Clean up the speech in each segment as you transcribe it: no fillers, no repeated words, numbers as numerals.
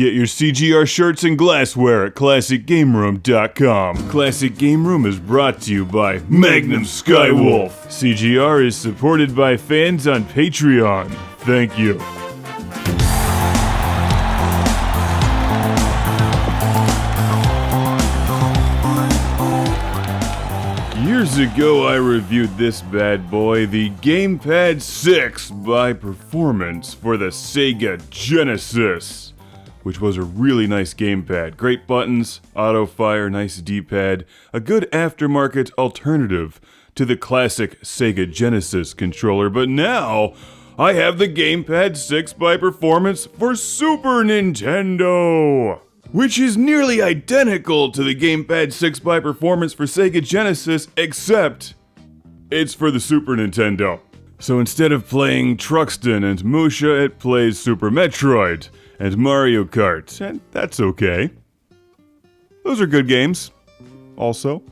Get your CGR shirts and glassware at ClassicGameRoom.com. Classic Game Room is brought to you by Magnum Skywolf. CGR is supported by fans on Patreon. Thank you. Years ago, I reviewed this bad boy, the Gamepad 6 by Performance for the Sega Genesis, which was a really nice gamepad. Great buttons, auto fire, nice D-pad, a good aftermarket alternative to the classic Sega Genesis controller. But now, I have the Gamepad 6 by Performance for Super Nintendo, which is nearly identical to the Gamepad 6 by Performance for Sega Genesis, except it's for the Super Nintendo. So instead of playing Truxton and Musha, it plays Super Metroid and Mario Kart, and that's okay. Those are good games, also.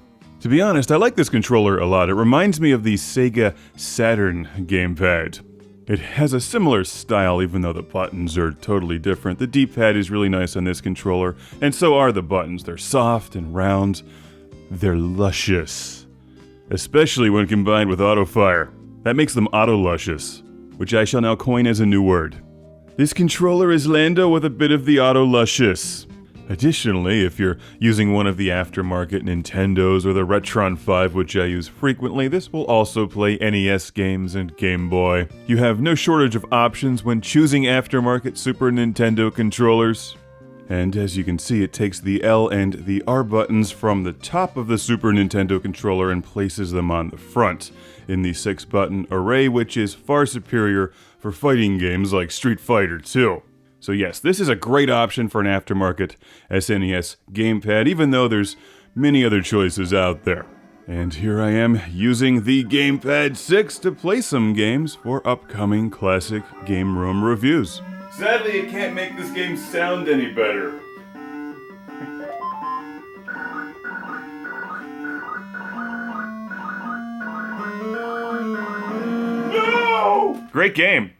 To be honest, I like this controller a lot. It reminds me of the Sega Saturn Gamepad. It has a similar style, even though the buttons are totally different. The D-pad is really nice on this controller, and so are the buttons. They're soft and round. They're luscious. Especially when combined with auto-fire. That makes them auto-luscious, which I shall now coin as a new word. This controller is Lando with a bit of the auto-luscious. Additionally, if you're using one of the aftermarket Nintendos or the Retron 5, which I use frequently, this will also play NES games and Game Boy. You have no shortage of options when choosing aftermarket Super Nintendo controllers. And as you can see, it takes the L and the R buttons from the top of the Super Nintendo controller and places them on the front in the 6-button array, which is far superior for fighting games like Street Fighter 2. So yes, this is a great option for an aftermarket SNES Game Pad, even though there's many other choices out there. And here I am using the Gamepad 6 to play some games for upcoming Classic Game Room reviews. Sadly, you can't make this game sound any better. No! Great game.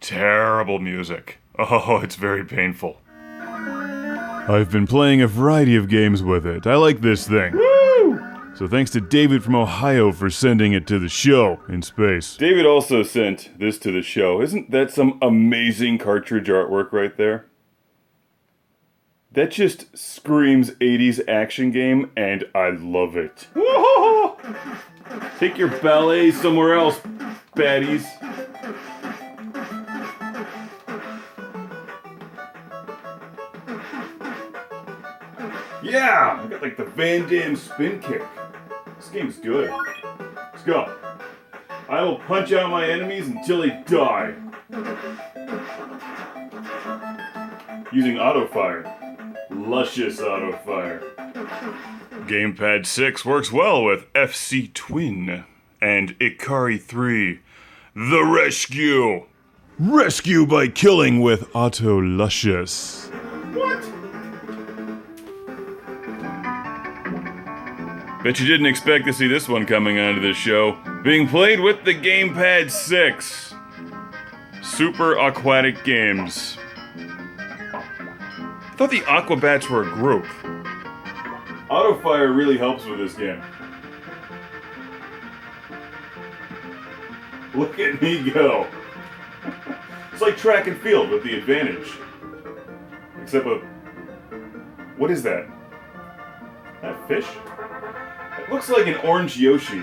Terrible music. Oh, it's very painful. I've been playing a variety of games with it. I like this thing. Woo! So thanks to David from Ohio for sending it to the show in space. David also sent this to the show. Isn't that some amazing cartridge artwork right there? That just screams 80s action game, and I love it. Whoa! Take your ballet somewhere else, baddies. Yeah! I got like the Van Damme spin kick. This game's good. Let's go. I will punch out my enemies until they die. Using auto-fire. Luscious auto-fire. Gamepad 6 works well with FC Twin and Ikari 3. The Rescue! Rescue by killing with auto-luscious. What? Bet you didn't expect to see this one coming onto this show. Being played with the Gamepad 6. Super Aquatic Games. I thought the Aquabats were a group. Autofire really helps with this game. Look at me go. It's like track and field with the advantage. Except with... What is that? That fish? It looks like an orange Yoshi.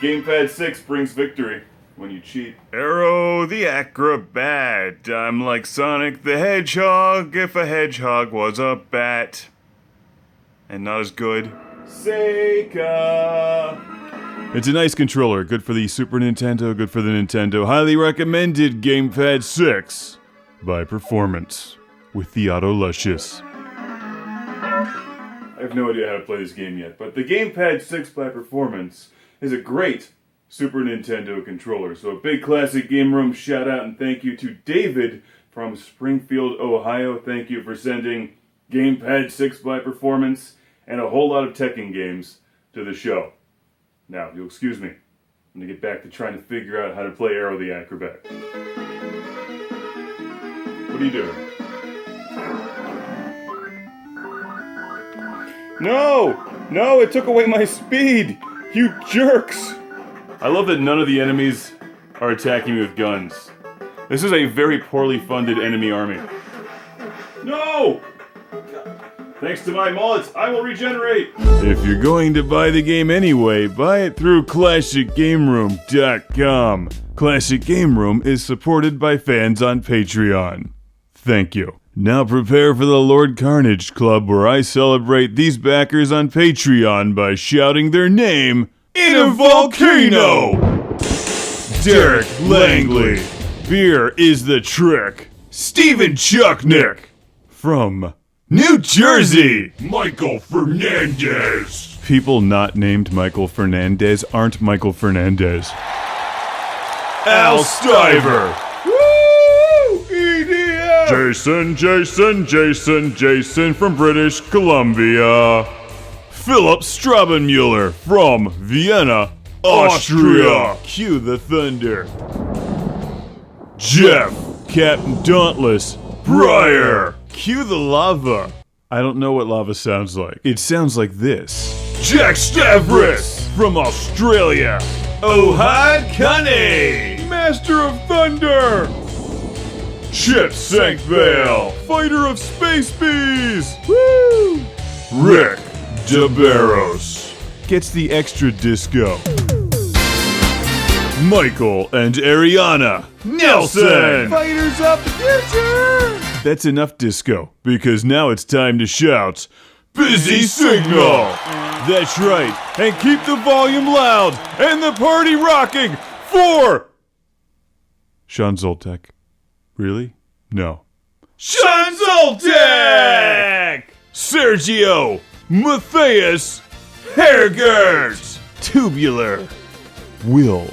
Gamepad 6 brings victory when you cheat. Arrow the Acrobat. I'm like Sonic the Hedgehog if a hedgehog was a bat. And not as good. Seika. It's a nice controller. Good for the Super Nintendo, good for the Nintendo. Highly recommended Gamepad 6 by Performance. With the Auto-Luscious. I have no idea how to play this game yet, but the Gamepad 6 by Performance is a great Super Nintendo controller. So a big Classic Game Room shout out and thank you to David from Springfield, Ohio. Thank you for sending Gamepad 6 by Performance and a whole lot of Tekken games to the show. Now, you'll excuse me. I'm gonna get back to trying to figure out how to play Arrow the Acrobat. What are you doing? No! No, it took away my speed! You jerks! I love that none of the enemies are attacking me with guns. This is a very poorly funded enemy army. No! Thanks to my mullets, I will regenerate! If you're going to buy the game anyway, buy it through ClassicGameRoom.com. Classic Game Room is supported by fans on Patreon. Thank you. Now prepare for the Lord Carnage Club, where I celebrate these backers on Patreon by shouting their name in a volcano! Derek Langley. Beer is the trick. Steven Chucknick. From New Jersey, Michael Fernandez. People not named Michael Fernandez aren't Michael Fernandez. Al Stiver. Woo! EDM! Jason from British Columbia. Philip Strabenmuller from Vienna, Austria. Cue the thunder. Jeff, Captain Dauntless, Briar. Cue the lava. I don't know what lava sounds like. It sounds like this. Jack Stavris from Australia. Ohad Kane, Master of Thunder. Chip Sankvale, Fighter of Space Bees. Woo! Rick DeBarros gets the extra disco. Michael and Ariana Nelson, Fighters of the Future. That's enough disco, because now it's time to shout, Busy Signal! That's right, and keep the volume loud, and the party rocking for... Sean Zoltek. Really? No. Sean Zoltek! Sergio Matthias Hergert! Tubular. Will.